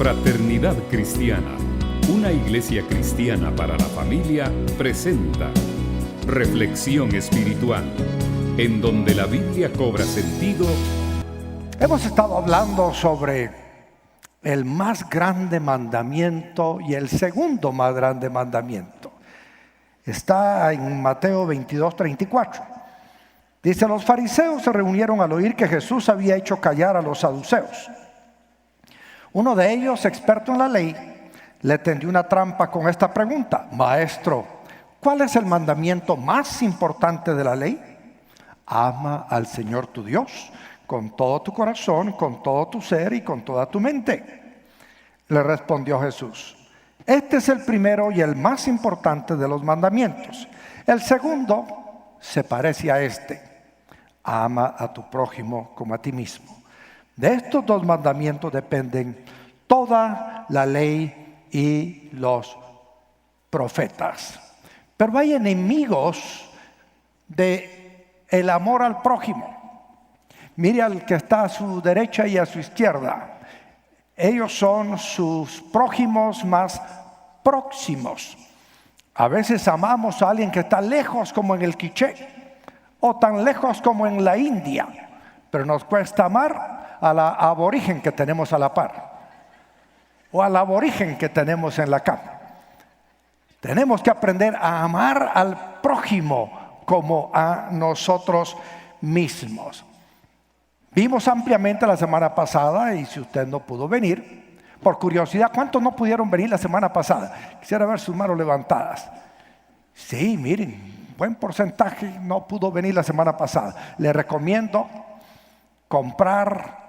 Fraternidad Cristiana, una iglesia cristiana para la familia, presenta Reflexión Espiritual, en donde la Biblia cobra sentido. Hemos estado hablando sobre el más grande mandamiento y el segundo más grande mandamiento. Está en Mateo 22:34. Dice: los fariseos se reunieron al oír que Jesús había hecho callar a los saduceos. Uno de ellos, experto en la ley, le tendió una trampa con esta pregunta: Maestro, ¿cuál es el mandamiento más importante de la ley? Ama al Señor tu Dios con todo tu corazón, con todo tu ser y con toda tu mente. Le respondió Jesús: este es el primero y el más importante de los mandamientos. El segundo se parece a este: ama a tu prójimo como a ti mismo. De estos dos mandamientos dependen toda la ley y los profetas. Pero hay enemigos del amor al prójimo. Mire al que está a su derecha y a su izquierda. Ellos son sus prójimos más próximos. A veces amamos a alguien que está lejos, como en el Quiché, o tan lejos como en la India, pero nos cuesta amar a la aborigen que tenemos a la par, o al aborigen que tenemos en la cama. Tenemos que aprender a amar al prójimo como a nosotros mismos. Vimos ampliamente la semana pasada, y si usted no pudo venir, por curiosidad, ¿cuántos no pudieron venir la semana pasada? Quisiera ver sus manos levantadas. Sí, miren, buen porcentaje no pudo venir la semana pasada. Le recomiendo comprar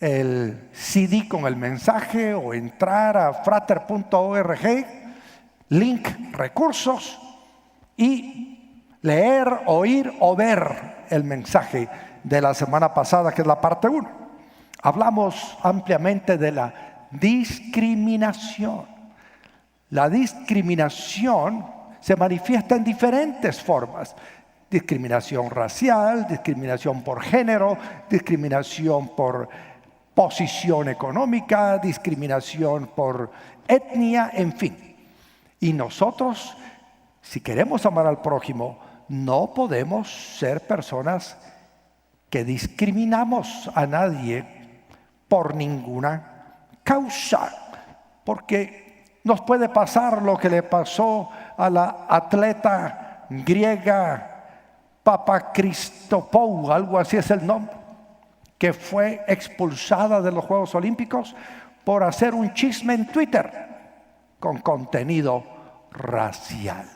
el CD con el mensaje o entrar a frater.org, link recursos, y leer, oír o ver el mensaje de la semana pasada, que es la parte 1. Hablamos ampliamente de la discriminación. La discriminación se manifiesta en diferentes formas: discriminación racial, discriminación por género, discriminación por posición económica, discriminación por etnia, en fin. Y nosotros, si queremos amar al prójimo, no podemos ser personas que discriminamos a nadie por ninguna causa, porque nos puede pasar lo que le pasó a la atleta griega Papakristopou, algo así es el nombre, que fue expulsada de los Juegos Olímpicos por hacer un chisme en Twitter con contenido racial.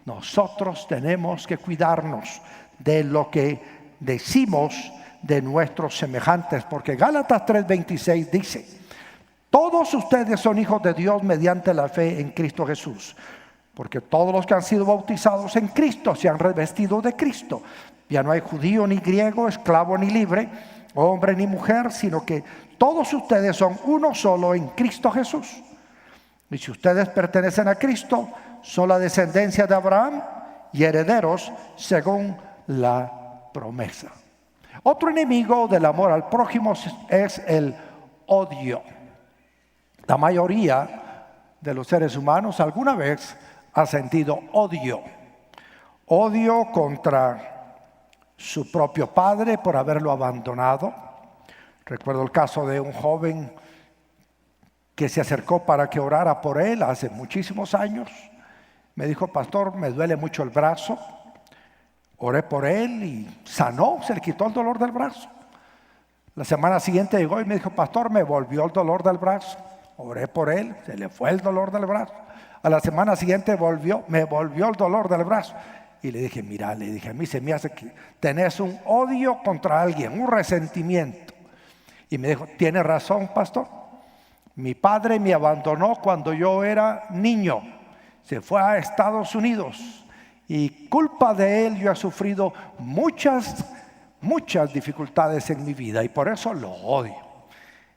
Nosotros tenemos que cuidarnos de lo que decimos de nuestros semejantes, porque Gálatas 3:26 dice: todos ustedes son hijos de Dios mediante la fe en Cristo Jesús, porque todos los que han sido bautizados en Cristo se han revestido de Cristo. Ya no hay judío ni griego, esclavo ni libre, hombre ni mujer, sino que todos ustedes son uno solo en Cristo Jesús. Y si ustedes pertenecen a Cristo, son la descendencia de Abraham y herederos según la promesa. Otro enemigo del amor al prójimo es el odio. La mayoría de los seres humanos alguna vez ha sentido odio. Odio contra su propio padre por haberlo abandonado. Recuerdo el caso de un joven que se acercó para que orara por él hace muchísimos años. Me dijo: pastor, me duele mucho el brazo. Oré por él y sanó, se le quitó el dolor del brazo. La semana siguiente llegó y me dijo: pastor, me volvió el dolor del brazo. Oré por él, se le fue el dolor del brazo. A la semana siguiente me volvió el dolor del brazo. Y le dije: mira, a mí se me hace que tenés un odio contra alguien, un resentimiento. Y me dijo: tiene razón, pastor. Mi padre me abandonó cuando yo era niño. Se fue a Estados Unidos. Y culpa de él yo he sufrido muchas dificultades en mi vida. Y por eso lo odio.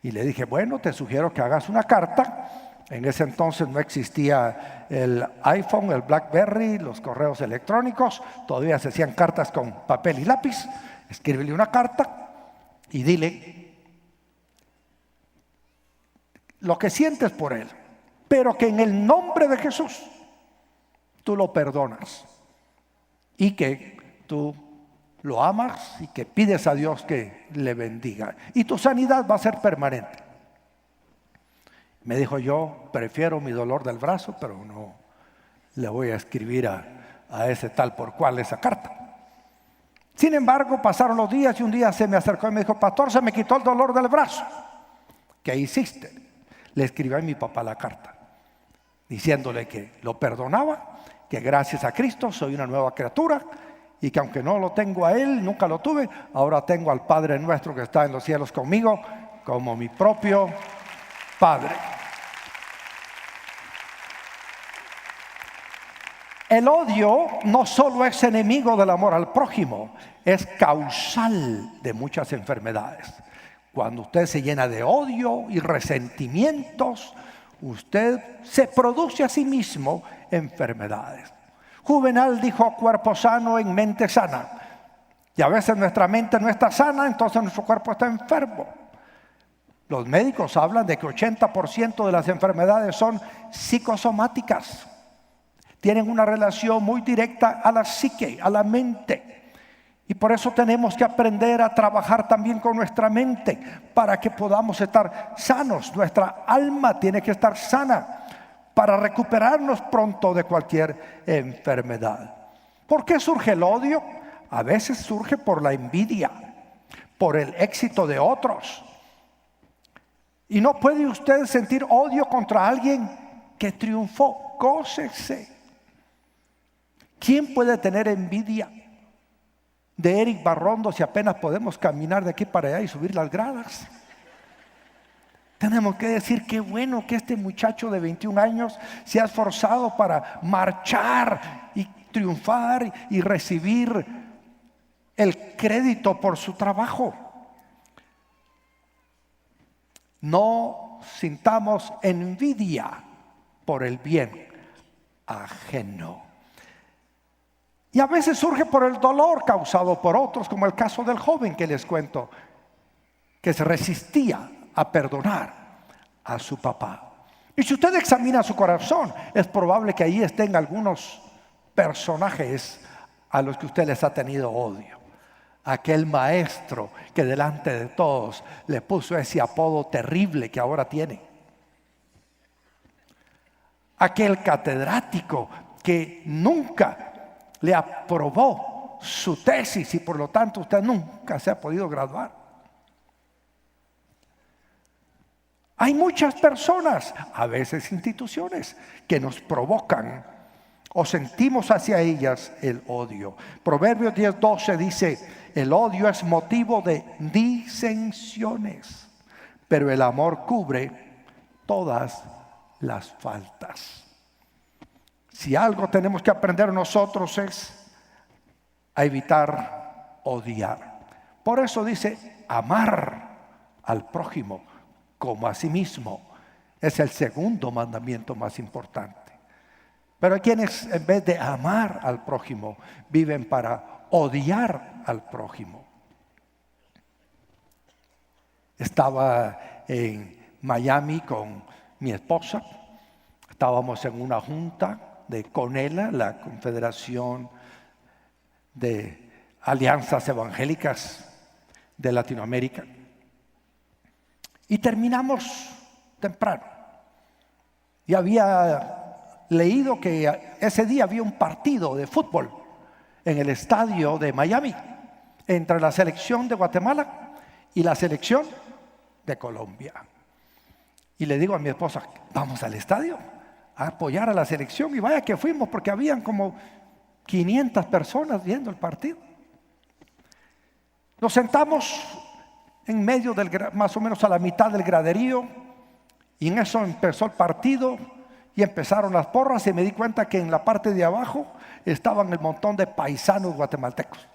Y le dije: bueno, te sugiero que hagas una carta. En ese entonces no existía el iPhone, el BlackBerry, los correos electrónicos. Todavía se hacían cartas con papel y lápiz. Escríbele una carta y dile lo que sientes por él, pero que en el nombre de Jesús tú lo perdonas y que tú lo amas y que pides a Dios que le bendiga. Y tu sanidad va a ser permanente. Me dijo, yo prefiero mi dolor del brazo, pero no le voy a escribir a ese tal por cual esa carta. Sin embargo, pasaron los días y un día se me acercó y me dijo, pastor, se me quitó el dolor del brazo. ¿Qué hiciste? Le escribí a mi papá la carta, diciéndole que lo perdonaba, que gracias a Cristo soy una nueva criatura y que aunque no lo tengo a Él, nunca lo tuve, ahora tengo al Padre nuestro que está en los cielos conmigo como mi propio Padre. El odio no solo es enemigo del amor al prójimo, es causal de muchas enfermedades. Cuando usted se llena de odio y resentimientos, usted se produce a sí mismo enfermedades. Juvenal dijo, cuerpo sano en mente sana. Y a veces nuestra mente no está sana, entonces nuestro cuerpo está enfermo. Los médicos hablan de que 80% de las enfermedades son psicosomáticas. Tienen una relación muy directa a la psique, a la mente. Y por eso tenemos que aprender a trabajar también con nuestra mente para que podamos estar sanos. Nuestra alma tiene que estar sana para recuperarnos pronto de cualquier enfermedad. ¿Por qué surge el odio? A veces surge por la envidia, por el éxito de otros. Y no puede usted sentir odio contra alguien que triunfó. Gócese. ¿Quién puede tener envidia de Eric Barrondo si apenas podemos caminar de aquí para allá y subir las gradas? Tenemos que decir qué bueno que este muchacho de 21 años se ha esforzado para marchar y triunfar y recibir el crédito por su trabajo. No sintamos envidia por el bien ajeno. Y a veces surge por el dolor causado por otros, como el caso del joven que les cuento, que se resistía a perdonar a su papá. Y si usted examina su corazón, es probable que ahí estén algunos personajes a los que usted les ha tenido odio. Aquel maestro que delante de todos le puso ese apodo terrible que ahora tiene. Aquel catedrático que nunca le aprobó su tesis y por lo tanto usted nunca se ha podido graduar. Hay muchas personas, a veces instituciones, que nos provocan o sentimos hacia ellas el odio. Proverbios 10:12 dice, el odio es motivo de disensiones, pero el amor cubre todas las faltas. Si algo tenemos que aprender nosotros es a evitar odiar. Por eso dice amar al prójimo como a sí mismo. Es el segundo mandamiento más importante. Pero hay quienes en vez de amar al prójimo viven para odiar al prójimo. Estaba en Miami con mi esposa. Estábamos en una junta de CONELA, la Confederación de Alianzas Evangélicas de Latinoamérica. Y terminamos temprano. Y había leído que ese día había un partido de fútbol en el estadio de Miami entre la selección de Guatemala y la selección de Colombia. Y le digo a mi esposa, vamos al estadio a apoyar a la selección. Y vaya que fuimos, porque habían como 500 personas viendo el partido. Nos sentamos en medio del, más o menos a la mitad del graderío, y en eso empezó el partido y empezaron las porras, y me di cuenta que en la parte de abajo estaban el montón de paisanos guatemaltecos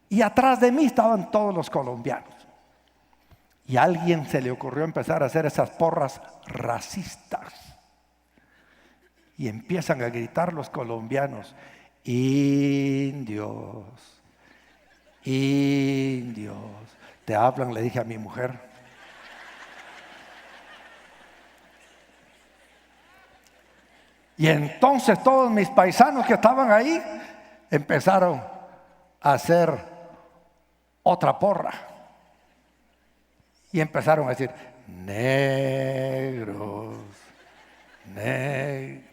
y atrás de mí estaban todos los colombianos. Y a alguien se le ocurrió empezar a hacer esas porras racistas. Y empiezan a gritar los colombianos, indios, indios. Te hablan, le dije a mi mujer. Y entonces todos mis paisanos que estaban ahí empezaron a hacer otra porra. Y empezaron a decir, negros, negros.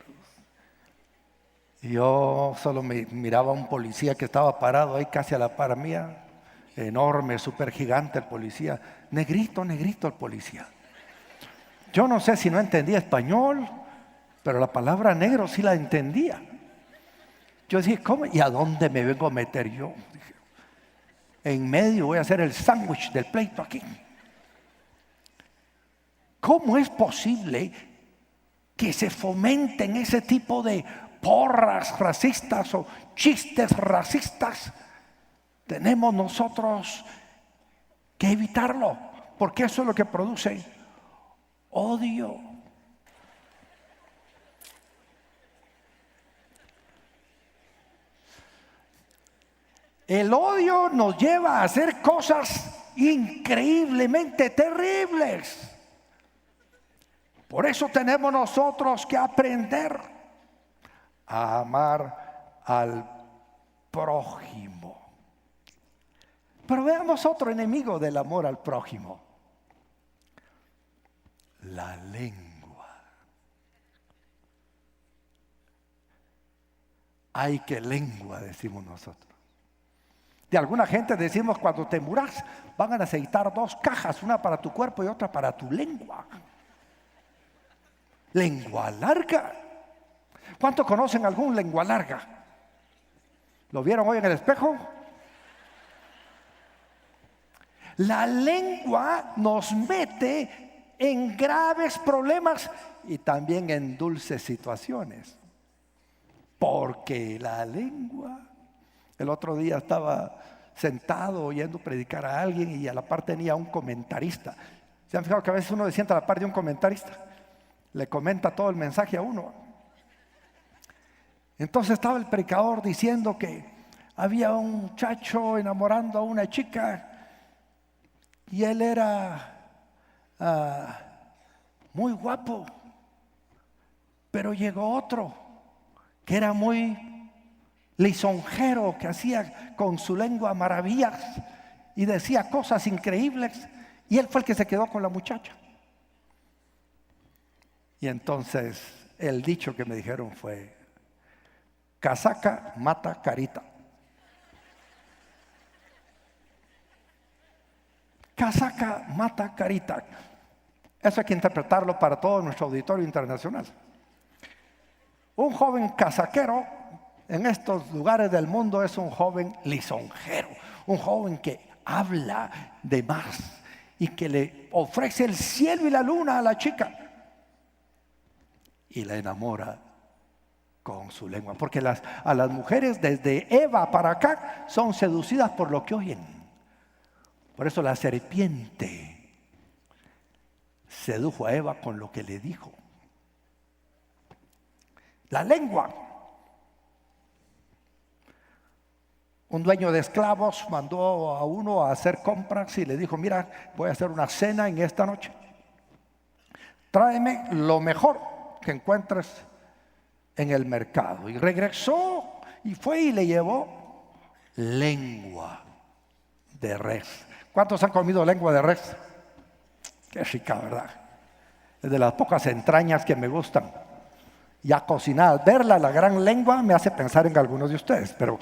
Y yo solo me miraba a un policía que estaba parado ahí casi a la par mía. Enorme, súper gigante el policía. Negrito, negrito el policía. Yo no sé si no entendía español, pero la palabra negro sí la entendía. Yo dije, ¿cómo? ¿Y a dónde me vengo a meter yo? Dije, en medio voy a hacer el sándwich del pleito aquí. ¿Cómo es posible que se fomenten ese tipo de porras racistas o chistes racistas? Tenemos nosotros que evitarlo, porque eso es lo que produce odio. El odio nos lleva a hacer cosas increíblemente terribles. Por eso tenemos nosotros que aprender a amar al prójimo. Pero veamos otro enemigo del amor al prójimo: la lengua. Ay, qué lengua, decimos nosotros. De alguna gente decimos, cuando te muras van a necesitar 2 cajas, una para tu cuerpo y otra para tu lengua. Lengua larga. ¿Cuántos conocen algún lengua larga? ¿Lo vieron hoy en el espejo? La lengua nos mete en graves problemas y también en dulces situaciones. Porque la lengua... El otro día estaba sentado oyendo predicar a alguien y a la par tenía un comentarista. ¿Se han fijado que a veces uno se sienta a la par de un comentarista? Le comenta todo el mensaje a uno. Entonces estaba el predicador diciendo que había un muchacho enamorando a una chica y él era muy guapo, pero llegó otro que era muy lisonjero, que hacía con su lengua maravillas y decía cosas increíbles, y él fue el que se quedó con la muchacha. Y entonces el dicho que me dijeron fue: casaca mata carita. Casaca mata carita. Eso hay que interpretarlo para todo nuestro auditorio internacional. Un joven casaquero en estos lugares del mundo es un joven lisonjero, un joven que habla de más y que le ofrece el cielo y la luna a la chica y la enamora con su lengua, porque a las mujeres desde Eva para acá son seducidas por lo que oyen. Por eso la serpiente sedujo a Eva con lo que le dijo. La lengua. Un dueño de esclavos mandó a uno a hacer compras y le dijo: mira, voy a hacer una cena en esta noche. Tráeme lo mejor que encuentres en el mercado. Y regresó y fue y le llevó lengua de res. ¿Cuántos han comido lengua de res? Qué rica, ¿verdad? Es de las pocas entrañas que me gustan. Ya cocinadas. Verla, la gran lengua, me hace pensar en algunos de ustedes, pero...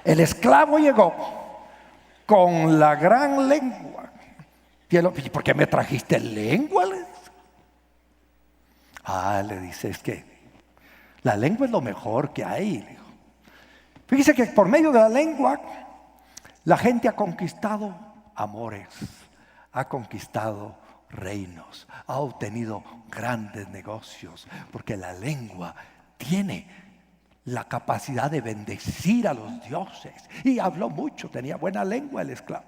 El esclavo llegó con la gran lengua. ¿Y por qué me trajiste lengua? Le dice, es que la lengua es lo mejor que hay. Fíjese que por medio de la lengua la gente ha conquistado amores, ha conquistado reinos, ha obtenido grandes negocios, porque la lengua tiene la capacidad de bendecir a los dioses. Y habló mucho, tenía buena lengua el esclavo.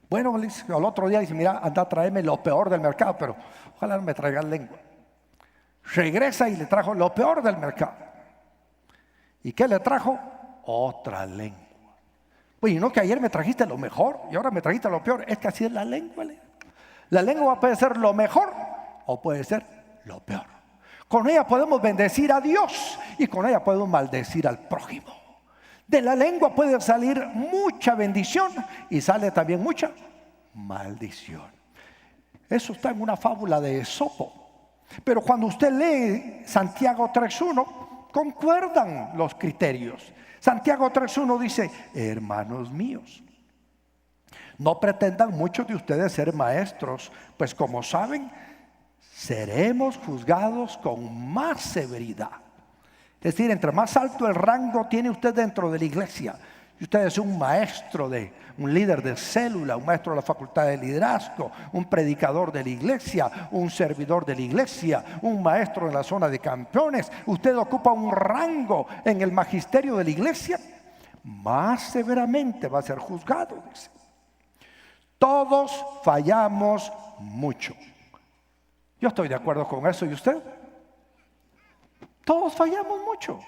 Bueno, al otro día dice: mira, anda a traerme lo peor del mercado, pero ojalá no me traigas lengua. Regresa y le trajo lo peor del mercado. ¿Y qué le trajo? Otra lengua. Pues, ¿y no que ayer me trajiste lo mejor y ahora me trajiste lo peor? Es que así es la lengua. La lengua puede ser lo mejor o puede ser lo peor. Con ella podemos bendecir a Dios y con ella podemos maldecir al prójimo. De la lengua puede salir mucha bendición y sale también mucha maldición. Eso está en una fábula de Esopo. Pero cuando usted lee Santiago 3:1, concuerdan los criterios. Santiago 3:1 dice: hermanos míos, no pretendan muchos de ustedes ser maestros, pues como saben, seremos juzgados con más severidad. Es decir, entre más alto el rango tiene usted dentro de la iglesia, si usted es un maestro, un líder de célula, un maestro de la facultad de liderazgo, un predicador de la iglesia, un servidor de la iglesia, un maestro en la zona de campeones, usted ocupa un rango en el magisterio de la iglesia, más severamente va a ser juzgado, dice. Todos fallamos mucho. Yo estoy de acuerdo con eso, ¿y usted? Todos fallamos mucho.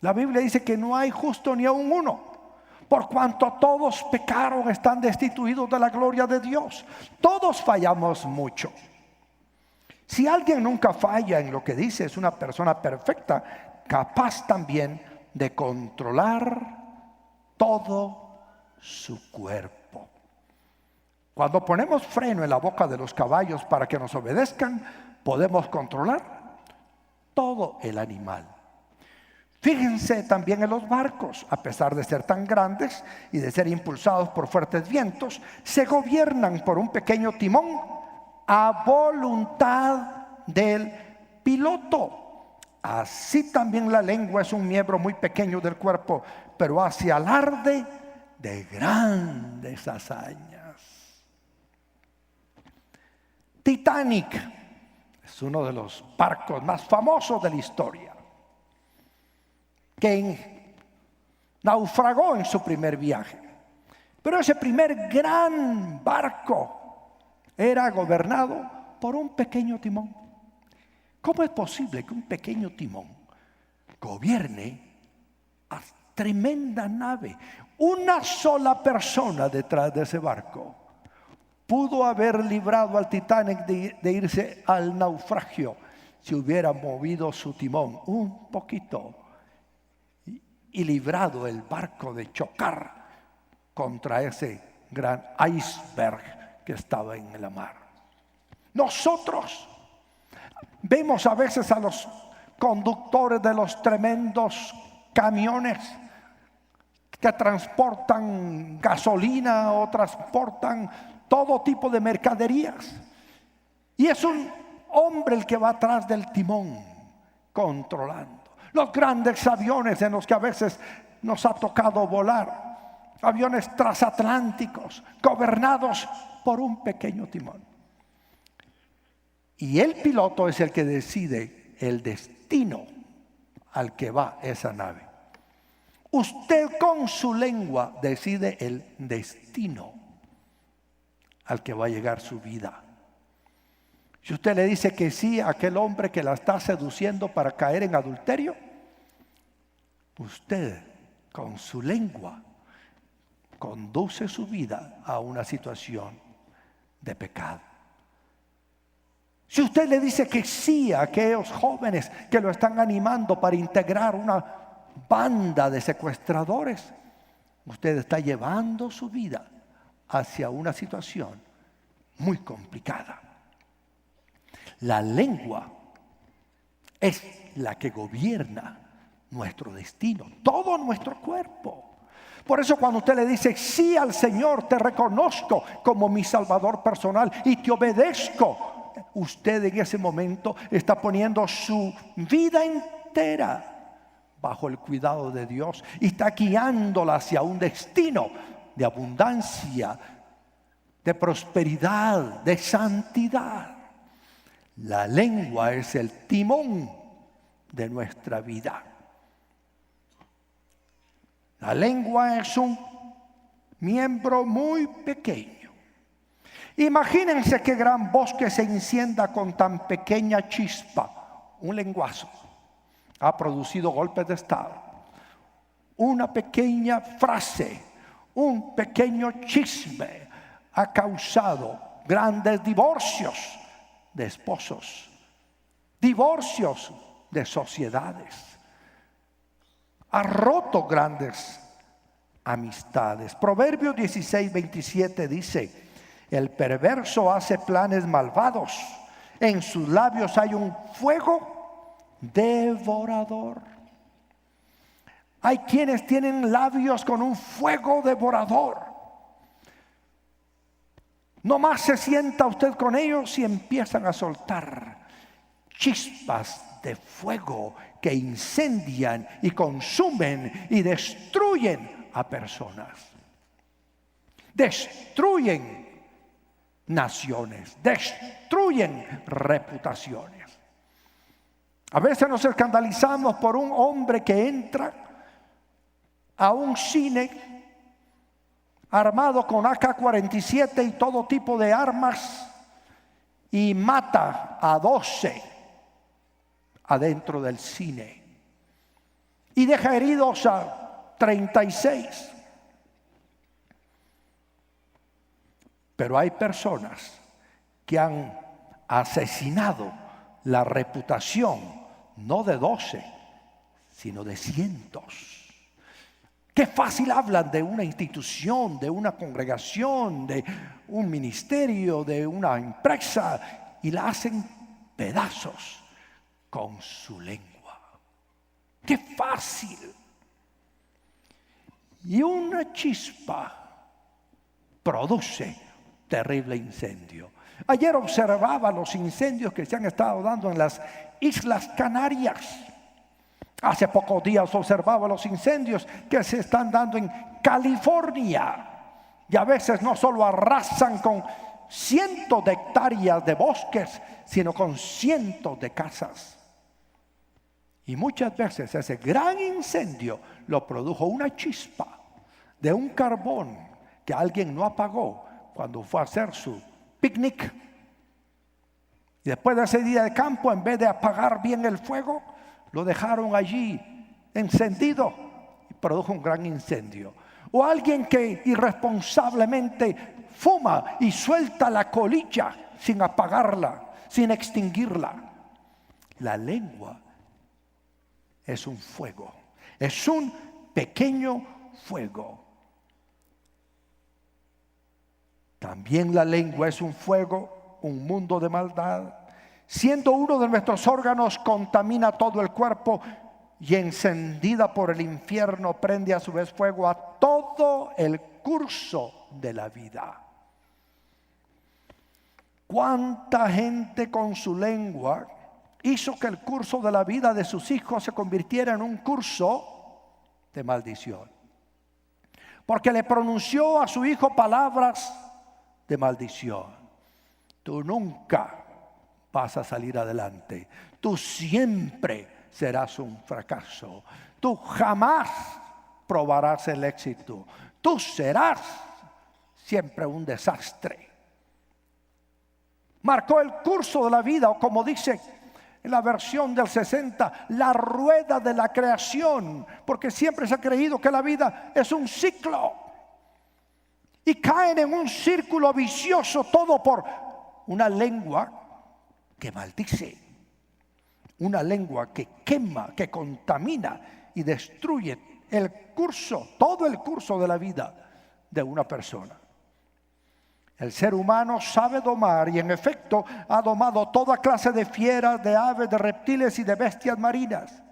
La Biblia dice que no hay justo ni aun uno. Por cuanto todos pecaron, están destituidos de la gloria de Dios. Todos fallamos mucho. Si alguien nunca falla en lo que dice, es una persona perfecta, capaz también de controlar todo su cuerpo. Cuando ponemos freno en la boca de los caballos para que nos obedezcan, podemos controlar todo el animal. Fíjense también en los barcos, a pesar de ser tan grandes y de ser impulsados por fuertes vientos, se gobiernan por un pequeño timón a voluntad del piloto. Así también la lengua es un miembro muy pequeño del cuerpo, pero hace alarde de grandes hazañas. Titanic es uno de los barcos más famosos de la historia, que naufragó en su primer viaje. Pero ese primer gran barco era gobernado por un pequeño timón. ¿Cómo es posible que un pequeño timón gobierne a tremenda nave? Una sola persona detrás de ese barco pudo haber librado al Titanic de irse al naufragio si hubiera movido su timón un poquito y librado el barco de chocar contra ese gran iceberg que estaba en la mar. Nosotros vemos a veces a los conductores de los tremendos camiones que transportan gasolina o transportan todo tipo de mercaderías. Y es un hombre el que va atrás del timón, controlando. Los grandes aviones en los que a veces nos ha tocado volar, aviones transatlánticos, gobernados por un pequeño timón. Y el piloto es el que decide el destino al que va esa nave. Usted con su lengua decide el destino al que va a llegar su vida. Si usted le dice que sí a aquel hombre que la está seduciendo para caer en adulterio, usted con su lengua conduce su vida a una situación de pecado. Si usted le dice que sí a aquellos jóvenes que lo están animando para integrar una banda de secuestradores, usted está llevando su vida hacia una situación muy complicada. La lengua es la que gobierna nuestro destino, todo nuestro cuerpo. Por eso cuando usted le dice sí al Señor, te reconozco como mi Salvador personal y te obedezco, usted en ese momento está poniendo su vida entera bajo el cuidado de Dios y está guiándola hacia un destino de abundancia, de prosperidad, de santidad. La lengua es el timón de nuestra vida. La lengua es un miembro muy pequeño. Imagínense qué gran bosque se encienda con tan pequeña chispa. Un lenguazo ha producido golpes de estado. Una pequeña frase, un pequeño chisme ha causado grandes divorcios de esposos divorcios de sociedades, ha roto grandes amistades. Proverbios 16:27 dice: el perverso hace planes malvados, en sus labios hay un fuego devorador. Hay quienes tienen labios con un fuego devorador. Nomás se sienta usted con ellos y empiezan a soltar chispas de fuego que incendian y consumen y destruyen a personas. Destruyen naciones, destruyen reputaciones. A veces nos escandalizamos por un hombre que entra a un cine armado con AK-47 y todo tipo de armas y mata a 12 adentro del cine y deja heridos a 36. Pero hay personas que han asesinado la reputación no de 12, sino de cientos. Qué fácil hablan de una institución, de una congregación, de un ministerio, de una empresa, y la hacen pedazos con su lengua. Qué fácil. Y una chispa produce terrible incendio. Ayer observaba los incendios que se han estado dando en las Islas Canarias. Hace pocos días observaba los incendios que se están dando en California. Y a veces no solo arrasan con cientos de hectáreas de bosques, sino con cientos de casas. Y muchas veces ese gran incendio lo produjo una chispa de un carbón que alguien no apagó cuando fue a hacer su picnic. Y después de ese día de campo, en vez de apagar bien el fuego, lo dejaron allí encendido y produjo un gran incendio. O alguien que irresponsablemente fuma y suelta la colilla sin apagarla, sin extinguirla. La lengua es un fuego, es un pequeño fuego. También la lengua es un fuego, un mundo de maldad. Siendo uno de nuestros órganos, contamina todo el cuerpo y encendida por el infierno prende a su vez fuego a todo el curso de la vida. ¿Cuánta gente con su lengua hizo que el curso de la vida de sus hijos se convirtiera en un curso de maldición? Porque le pronunció a su hijo palabras de maldición. Tú nunca vas a salir adelante. Tú siempre serás un fracaso. Tú jamás probarás el éxito. Tú serás siempre un desastre. Marcó el curso de la vida, o como dice en la versión del 60, la rueda de la creación, porque siempre se ha creído que la vida es un ciclo. Y caen en un círculo vicioso, todo por una lengua que maldice, una lengua que quema, que contamina y destruye el curso, todo el curso de la vida de una persona. El ser humano sabe domar y en efecto ha domado toda clase de fieras, de aves, de reptiles y de bestias marinas.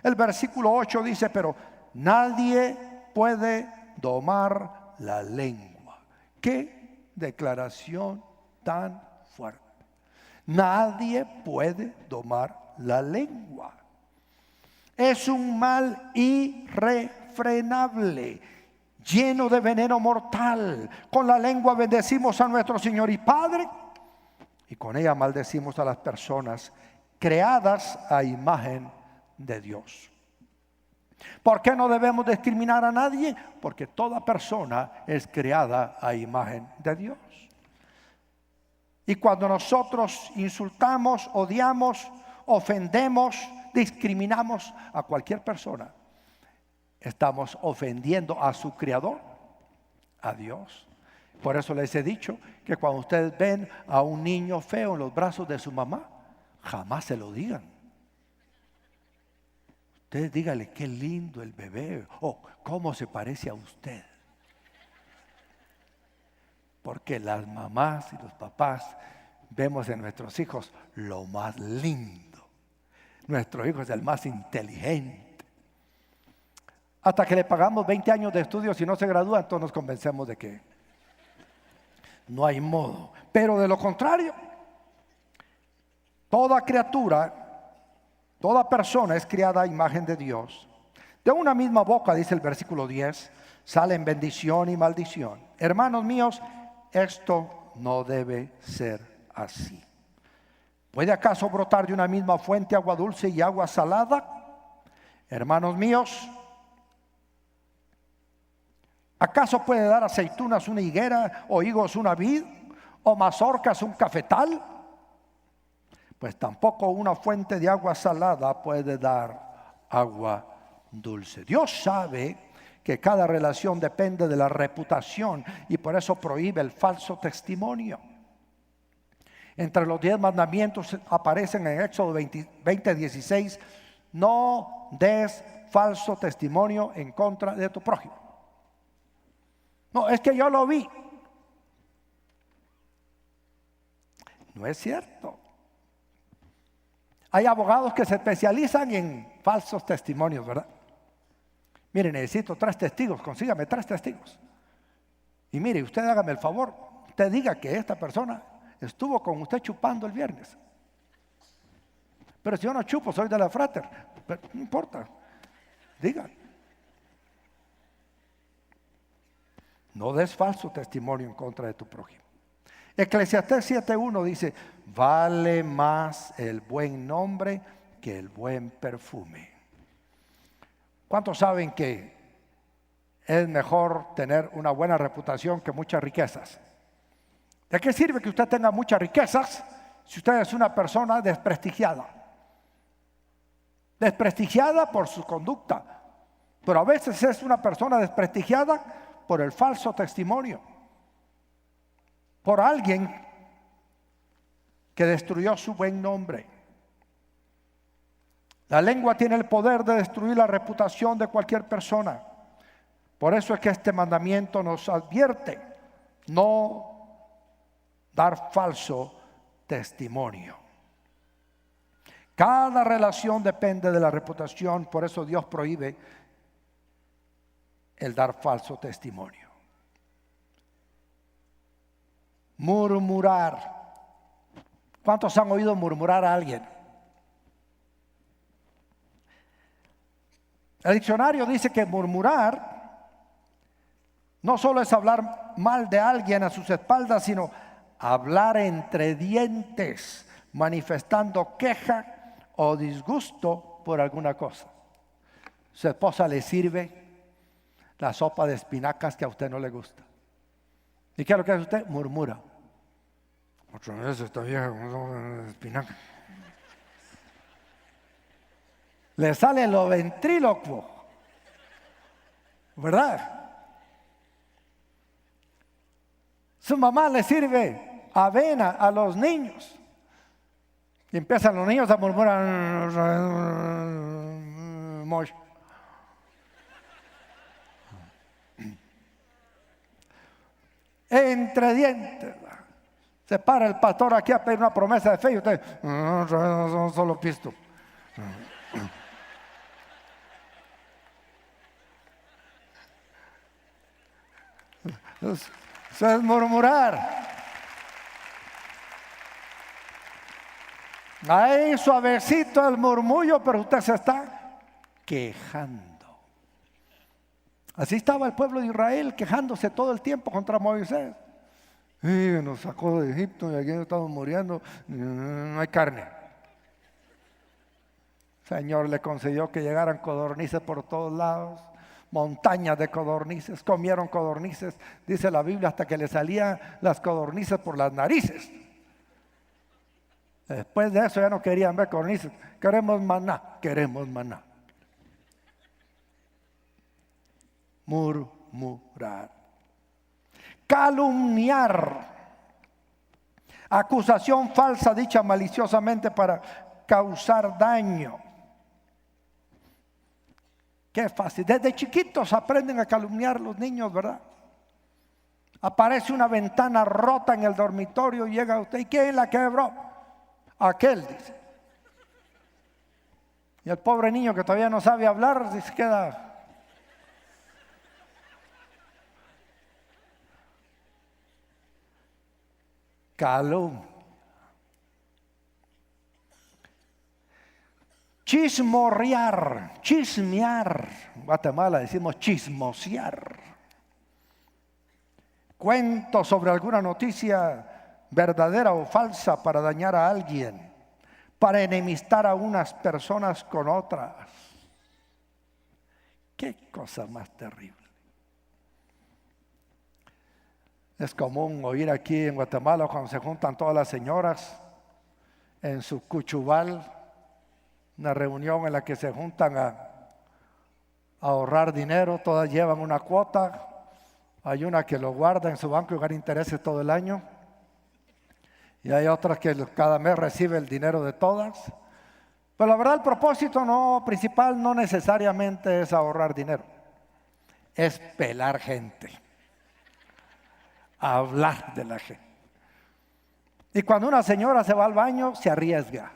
El versículo 8 dice: pero nadie puede domar la lengua. ¡Qué declaración tan fuerte! Nadie puede domar la lengua. Es un mal irrefrenable, lleno de veneno mortal. Con la lengua bendecimos a nuestro Señor y Padre, y con ella maldecimos a las personas creadas a imagen de Dios. ¿Por qué no debemos discriminar a nadie? Porque toda persona es creada a imagen de Dios. Y cuando nosotros insultamos, odiamos, ofendemos, discriminamos a cualquier persona, estamos ofendiendo a su Creador, a Dios. Por eso les he dicho que cuando ustedes ven a un niño feo en los brazos de su mamá, jamás se lo digan. Usted dígale qué lindo el bebé o cómo se parece a usted. Porque las mamás y los papás vemos en nuestros hijos lo más lindo. Nuestro hijo es el más inteligente. Hasta que le pagamos 20 años de estudios y no se gradúa, entonces nos convencemos de que no hay modo. Pero de lo contrario, toda criatura, toda persona es criada a imagen de Dios. De una misma boca, dice el versículo 10, salen bendición y maldición. Hermanos míos, esto no debe ser así. ¿Puede acaso brotar de una misma fuente agua dulce y agua salada? Hermanos míos, ¿acaso puede dar aceitunas una higuera o higos una vid o mazorcas un cafetal? Pues tampoco una fuente de agua salada puede dar agua dulce. Dios sabe que cada relación depende de la reputación y por eso prohíbe el falso testimonio. Entre los 10 mandamientos aparecen en Éxodo 20:16, no des falso testimonio en contra de tu prójimo. No, es que yo lo vi. No es cierto. Hay abogados que se especializan en falsos testimonios, ¿verdad? Mire, necesito 3 testigos, consígame 3 testigos. Y mire, usted hágame el favor, usted diga que esta persona estuvo con usted chupando el viernes. Pero si yo no chupo, soy de la frater. Pero no importa, diga. No des falso testimonio en contra de tu prójimo. Eclesiastés 7:1 dice, vale más el buen nombre que el buen perfume. ¿Cuántos saben que es mejor tener una buena reputación que muchas riquezas? ¿De qué sirve que usted tenga muchas riquezas si usted es una persona desprestigiada? Desprestigiada por su conducta, pero a veces es una persona desprestigiada por el falso testimonio, por alguien que destruyó su buen nombre. La lengua tiene el poder de destruir la reputación de cualquier persona. Por eso es que este mandamiento nos advierte no dar falso testimonio. Cada relación depende de la reputación, por eso Dios prohíbe el dar falso testimonio. Murmurar. ¿Cuántos han oído murmurar a alguien? El diccionario dice que murmurar no solo es hablar mal de alguien a sus espaldas, sino hablar entre dientes, manifestando queja o disgusto por alguna cosa. Su esposa le sirve la sopa de espinacas que a usted no le gusta. ¿Y qué es lo que hace usted? Murmura. Otra vez esta vieja con sopa de espinacas. Le sale lo ventrílocuo, ¿verdad? Su mamá le sirve avena a los niños y empiezan los niños a murmurar entre dientes. Se para el pastor aquí a pedir una promesa de fe y usted son solo pisto. Eso es murmurar. Ahí suavecito el murmullo, pero usted se está quejando. Así estaba el pueblo de Israel quejándose todo el tiempo contra Moisés. Nos sacó de Egipto y aquí estamos muriendo, no hay carne. El Señor le concedió que llegaran codornices por todos lados, montañas de codornices, comieron codornices, dice la Biblia, hasta que le salían las codornices por las narices. Después de eso ya no querían ver codornices, queremos maná. Murmurar. Calumniar. Acusación falsa dicha maliciosamente para causar daño. Qué fácil. Desde chiquitos aprenden a calumniar los niños, ¿verdad? Aparece una ventana rota en el dormitorio, llega usted, ¿y quién la quebró? Aquel, dice. Y el pobre niño que todavía no sabe hablar, se queda. Calumnia. Chismorrear, chismear. En Guatemala decimos chismosear. Cuento sobre alguna noticia verdadera o falsa para dañar a alguien, para enemistar a unas personas con otras. Qué cosa más terrible. Es común oír aquí en Guatemala cuando se juntan todas las señoras en su cuchubal, una reunión en la que se juntan a ahorrar dinero, todas llevan una cuota. Hay una que lo guarda en su banco y gana intereses todo el año. Y hay otras que cada mes recibe el dinero de todas. Pero la verdad el propósito principal no necesariamente es ahorrar dinero. Es pelar gente. Hablar de la gente. Y cuando una señora se va al baño, se arriesga.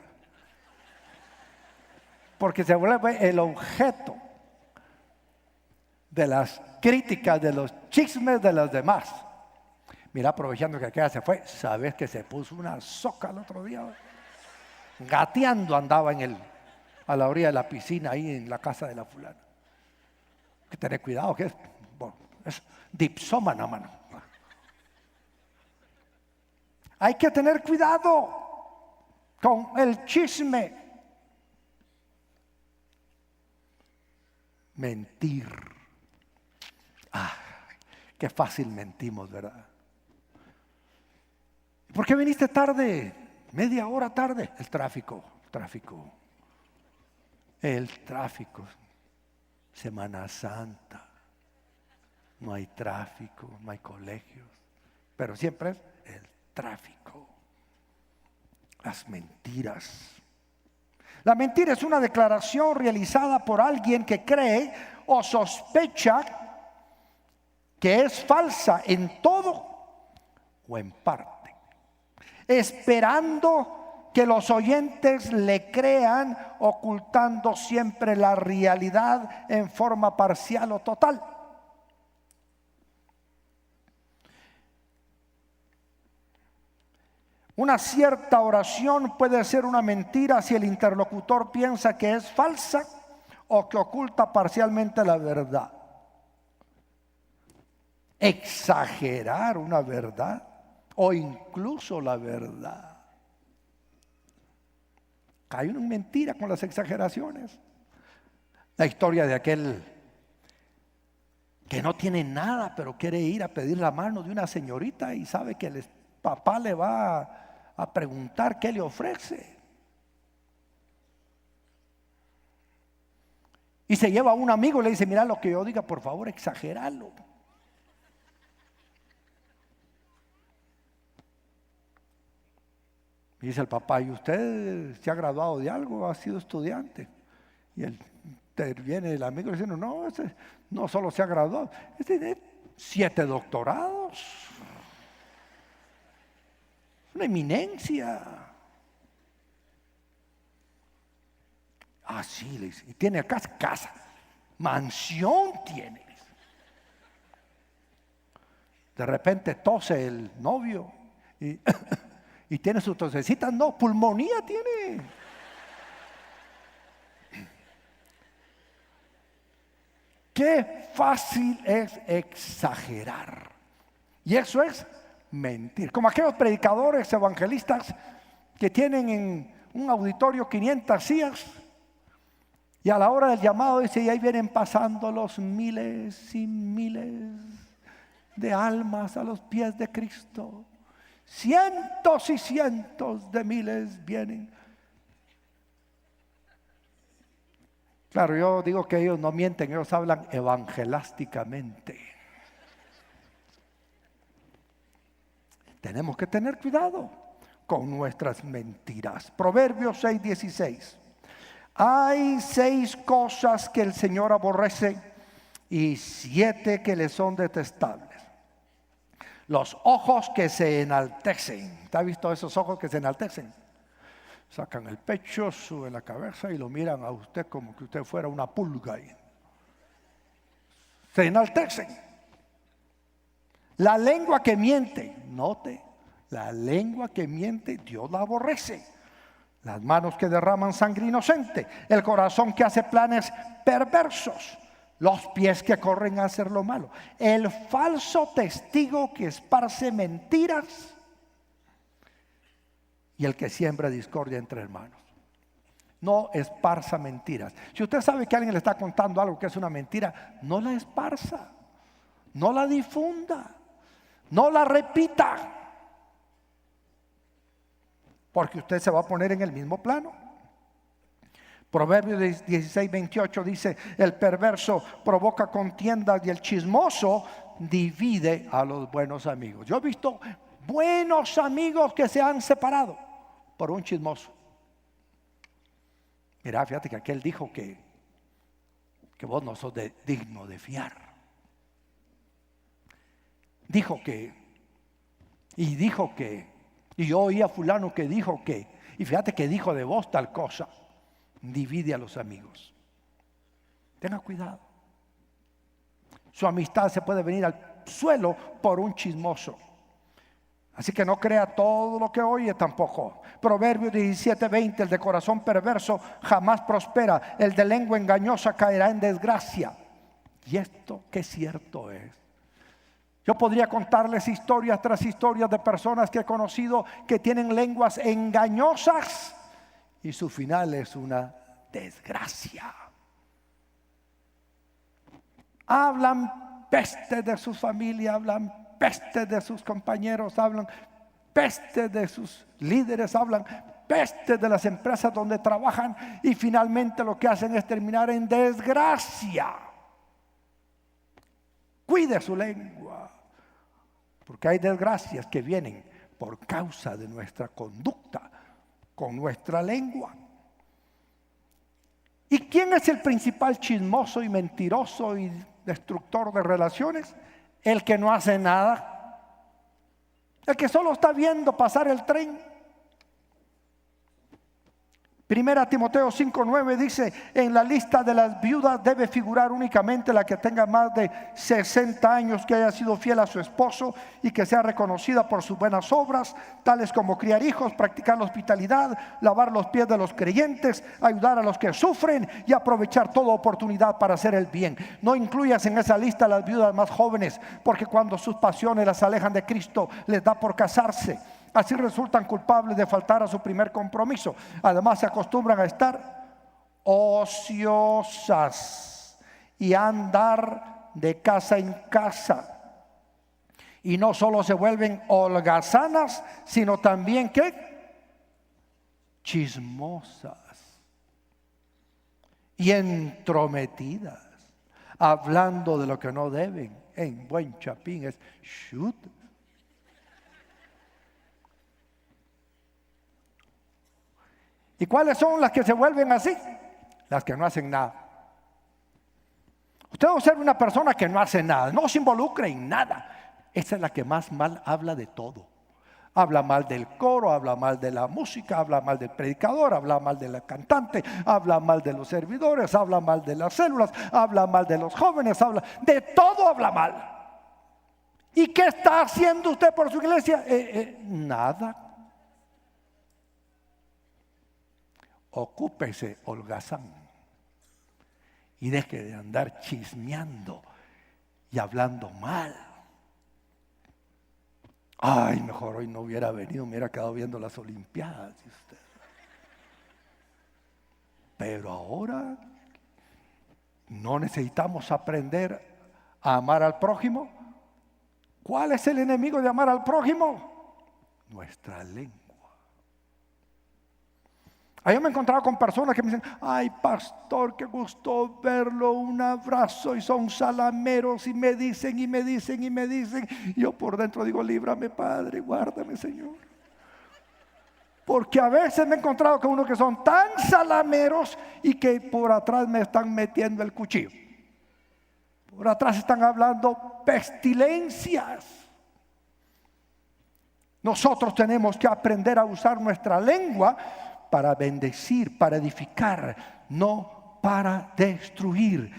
Porque se vuelve el objeto de las críticas, de los chismes de los demás. Mira, aprovechando que aquella se fue, ¿sabes que se puso una soca el otro día? Gateando andaba a la orilla de la piscina, ahí en la casa de la fulana. Hay que tener cuidado, que es dipsómana, mano. Hay que tener cuidado con el chisme. Mentir. Qué fácil mentimos, ¿verdad? ¿Por qué viniste tarde? Media hora tarde. El tráfico. Semana Santa. No hay tráfico, no hay colegios. Pero siempre es el tráfico. Las mentiras. La mentira es una declaración realizada por alguien que cree o sospecha que es falsa en todo o en parte, esperando que los oyentes le crean, ocultando siempre la realidad en forma parcial o total. Una cierta oración puede ser una mentira si el interlocutor piensa que es falsa o que oculta parcialmente la verdad. Exagerar una verdad o incluso la verdad. Hay una mentira con las exageraciones. La historia de aquel que no tiene nada pero quiere ir a pedir la mano de una señorita y sabe que el papá le va a preguntar qué le ofrece. Y se lleva a un amigo y le dice: mira, lo que yo diga, por favor, exagéralo. Y dice el papá: ¿y usted se ha graduado de algo? ¿Ha sido estudiante? Y viene el amigo diciendo: no, ese no solo se ha graduado, tiene 7 doctorados. Una eminencia. Sí, le dice. Y tiene casa, mansión tiene. De repente tose el novio y tiene su tosecita. No, pulmonía tiene. Qué fácil es exagerar. Y eso es mentir. Como aquellos predicadores evangelistas que tienen en un auditorio 500 sillas y a la hora del llamado dice: y ahí vienen pasando los miles y miles de almas a los pies de Cristo. Cientos y cientos de miles vienen. Claro, yo digo que ellos no mienten, ellos hablan evangelásticamente. Tenemos que tener cuidado. con nuestras mentiras. Proverbios 6:16. Hay 6 cosas que el Señor aborrece y 7 que le son detestables. Los ojos que se enaltecen. ¿Te ha visto esos ojos que se enaltecen? Sacan el pecho, suben la cabeza y lo miran a usted como que usted fuera una pulga ahí. Se enaltecen. La lengua que miente, note, la lengua que miente, Dios la aborrece. Las manos que derraman sangre inocente, el corazón que hace planes perversos, los pies que corren a hacer lo malo, el falso testigo que esparce mentiras y el que siembra discordia entre hermanos. No esparza mentiras. Si usted sabe que alguien le está contando algo que es una mentira, no la esparza, no la difunda, no la repita, porque usted se va a poner en el mismo plano. Proverbios 16:28 dice: el perverso provoca contiendas y el chismoso divide a los buenos amigos. Yo he visto buenos amigos que se han separado por un chismoso. Mira, fíjate que aquel dijo que vos no sos digno de fiar. Dijo que, y yo oí a fulano que dijo que, y fíjate que dijo de vos tal cosa. Divide a los amigos. Tenga cuidado. Su amistad se puede venir al suelo por un chismoso. Así que no crea todo lo que oye tampoco. Proverbios 17:20: el de corazón perverso jamás prospera, el de lengua engañosa caerá en desgracia. Y esto qué cierto es. Yo podría contarles historias tras historias de personas que he conocido que tienen lenguas engañosas y su final es una desgracia. Hablan peste de sus familias, hablan peste de sus compañeros, hablan peste de sus líderes, hablan peste de las empresas donde trabajan y finalmente lo que hacen es terminar en desgracia. Cuide su lengua, porque hay desgracias que vienen por causa de nuestra conducta con nuestra lengua. ¿Y quién es el principal chismoso y mentiroso y destructor de relaciones? El que no hace nada, el que solo está viendo pasar el tren. Primera Timoteo 5:9 dice: en la lista de las viudas debe figurar únicamente la que tenga más de 60 años, que haya sido fiel a su esposo y que sea reconocida por sus buenas obras, tales como criar hijos, practicar la hospitalidad, lavar los pies de los creyentes, ayudar a los que sufren y aprovechar toda oportunidad para hacer el bien. No incluyas en esa lista a las viudas más jóvenes, porque cuando sus pasiones las alejan de Cristo, les da por casarse. Así resultan culpables de faltar a su primer compromiso. Además se acostumbran a estar ociosas y a andar de casa en casa. Y no solo se vuelven holgazanas, sino también ¿qué? Chismosas y entrometidas, hablando de lo que no deben. En buen chapín es shoot. ¿Y cuáles son las que se vuelven así? Las que no hacen nada. Usted observa una persona que no hace nada, no se involucra en nada. Esa es la que más mal habla de todo. Habla mal del coro, habla mal de la música, habla mal del predicador, habla mal del cantante, habla mal de los servidores, habla mal de las células, habla mal de los jóvenes, habla de todo, habla mal. ¿Y qué está haciendo usted por su iglesia? Nada. Ocúpese, holgazán, y deje de andar chismeando y hablando mal. Ay, mejor hoy no hubiera venido, me hubiera quedado viendo las Olimpiadas. Pero ahora no necesitamos aprender a amar al prójimo. ¿Cuál es el enemigo de amar al prójimo? Nuestra lengua. Yo me he encontrado con personas que me dicen: ay, pastor, qué gusto verlo, un abrazo, y son salameros, y me dicen, y me dicen, y me dicen. Y yo por dentro digo: líbrame, Padre, guárdame, Señor. Porque a veces me he encontrado con unos que son tan salameros y que por atrás me están metiendo el cuchillo. Por atrás están hablando pestilencias. Nosotros tenemos que aprender a usar nuestra lengua para bendecir, para edificar, no para destruir.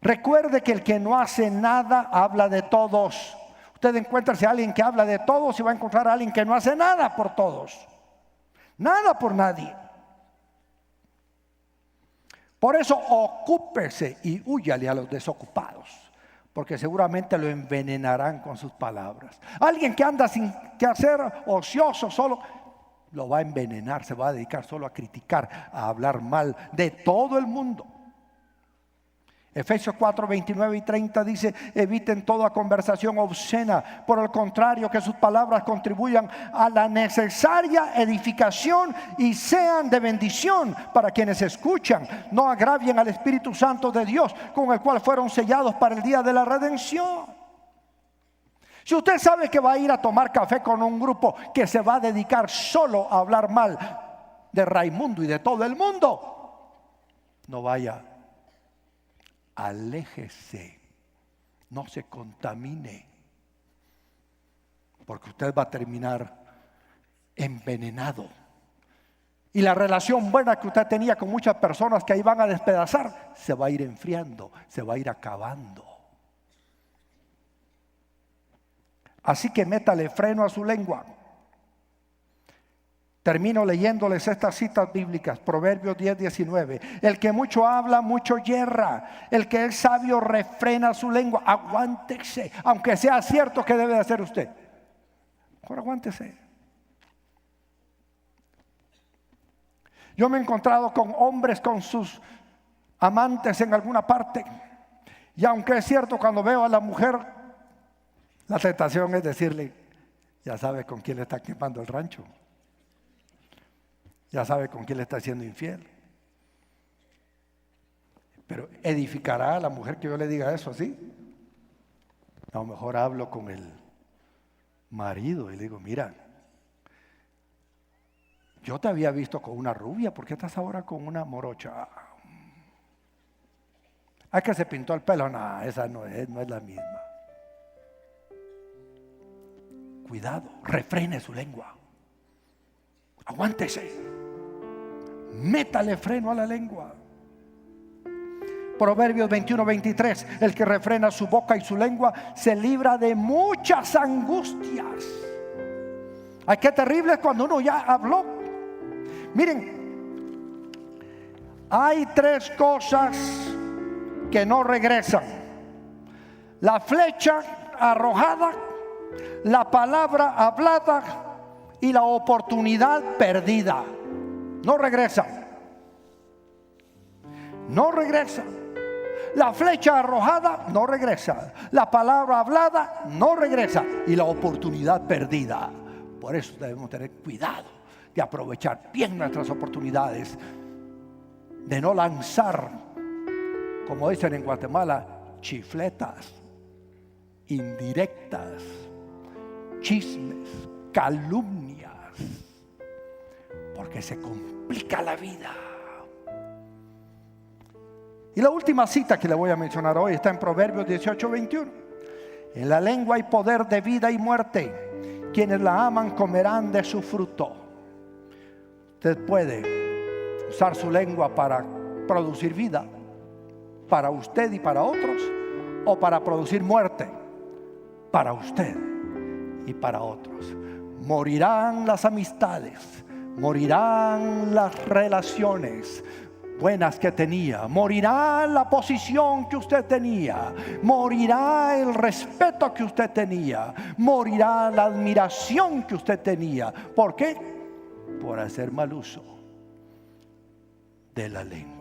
Recuerde que el que no hace nada habla de todos. Usted encuentra a alguien que habla de todos y va a encontrar a alguien que no hace nada por todos. Nada por nadie. Por eso ocúpese y húyale a los desocupados, porque seguramente lo envenenarán con sus palabras. Alguien que anda sin que hacer, ocioso, solo, lo va a envenenar, se va a dedicar solo a criticar, a hablar mal de todo el mundo. Efesios 4, 29 y 30 dice: eviten toda conversación obscena, por el contrario, que sus palabras contribuyan a la necesaria edificación y sean de bendición para quienes escuchan. No agravien al Espíritu Santo de Dios, con el cual fueron sellados para el día de la redención. Si usted sabe que va a ir a tomar café con un grupo que se va a dedicar solo a hablar mal de Raimundo y de todo el mundo, no vaya. Aléjese, no se contamine, porque usted va a terminar envenenado. Y la relación buena que usted tenía con muchas personas que ahí van a despedazar, se va a ir enfriando, se va a ir acabando. Así que métale freno a su lengua. Termino leyéndoles estas citas bíblicas. Proverbios 10, 19. El que mucho habla, mucho yerra. El que es sabio refrena su lengua. Aguántese, aunque sea cierto que debe de hacer usted. Mejor aguántese. Yo me he encontrado con hombres con sus amantes en alguna parte. Y aunque es cierto, cuando veo a la mujer, la tentación es decirle: ya sabe con quién le está quemando el rancho. Ya sabe con quién le está siendo infiel. Pero ¿edificará a la mujer que yo le diga eso así? A lo mejor hablo con el marido y le digo: mira, yo te había visto con una rubia, ¿por qué estás ahora con una morocha? ¿Ah, que se pintó el pelo? No, esa no es la misma. Cuidado, refrene su lengua. Aguántese. Métale freno a la lengua. Proverbios 21, 23. El que refrena su boca y su lengua se libra de muchas angustias. Ay, qué terrible es cuando uno ya habló. Miren, hay 3 cosas que no regresan: la flecha arrojada, la palabra hablada y la oportunidad perdida. No regresan. No regresan. La flecha arrojada no regresa. La palabra hablada no regresa. Y la oportunidad perdida. Por eso debemos tener cuidado de aprovechar bien nuestras oportunidades, de no lanzar, como dicen en Guatemala, chifletas, indirectas, chismes, calumnias, porque se complica la vida. Y la última cita que le voy a mencionar hoy está en Proverbios 18, 21. En la lengua hay poder de vida y muerte. Quienes la aman comerán de su fruto. Usted puede usar su lengua para producir vida, para usted y para otros, o para producir muerte, para usted y para otros. Morirán las amistades, morirán las relaciones buenas que tenía, morirá la posición que usted tenía, morirá el respeto que usted tenía, morirá la admiración que usted tenía. ¿Por qué? Por hacer mal uso de la lengua.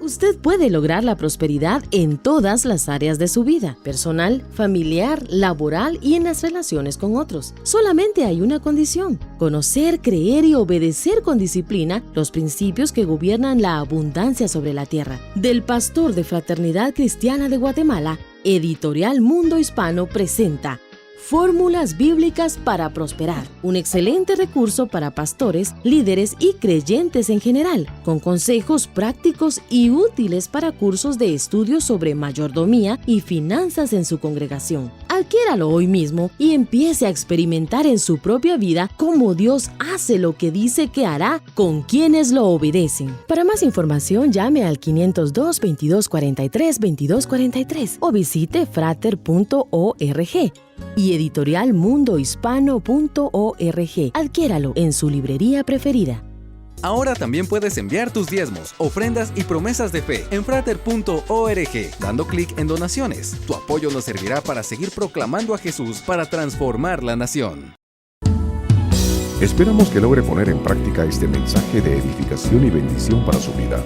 Usted puede lograr la prosperidad en todas las áreas de su vida, personal, familiar, laboral y en las relaciones con otros. Solamente hay una condición: conocer, creer y obedecer con disciplina los principios que gobiernan la abundancia sobre la tierra. Del pastor de Fraternidad Cristiana de Guatemala, Editorial Mundo Hispano presenta Fórmulas Bíblicas para Prosperar, un excelente recurso para pastores, líderes y creyentes en general, con consejos prácticos y útiles para cursos de estudio sobre mayordomía y finanzas en su congregación. Adquiéralo hoy mismo y empiece a experimentar en su propia vida cómo Dios hace lo que dice que hará con quienes lo obedecen. Para más información, llame al 502-2243-2243 o visite frater.org y editorialmundohispano.org. Adquiéralo en su librería preferida. Ahora también puedes enviar tus diezmos, ofrendas y promesas de fe en frater.org, dando clic en donaciones. Tu apoyo nos servirá para seguir proclamando a Jesús para transformar la nación. Esperamos que logre poner en práctica este mensaje de edificación y bendición para su vida.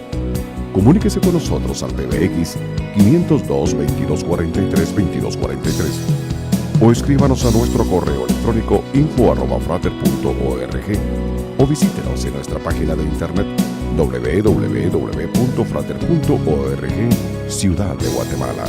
Comuníquese con nosotros al PBX 502-2243-2243 o escríbanos a nuestro correo electrónico info@frater.org o visítenos en nuestra página de internet www.frater.org, Ciudad de Guatemala.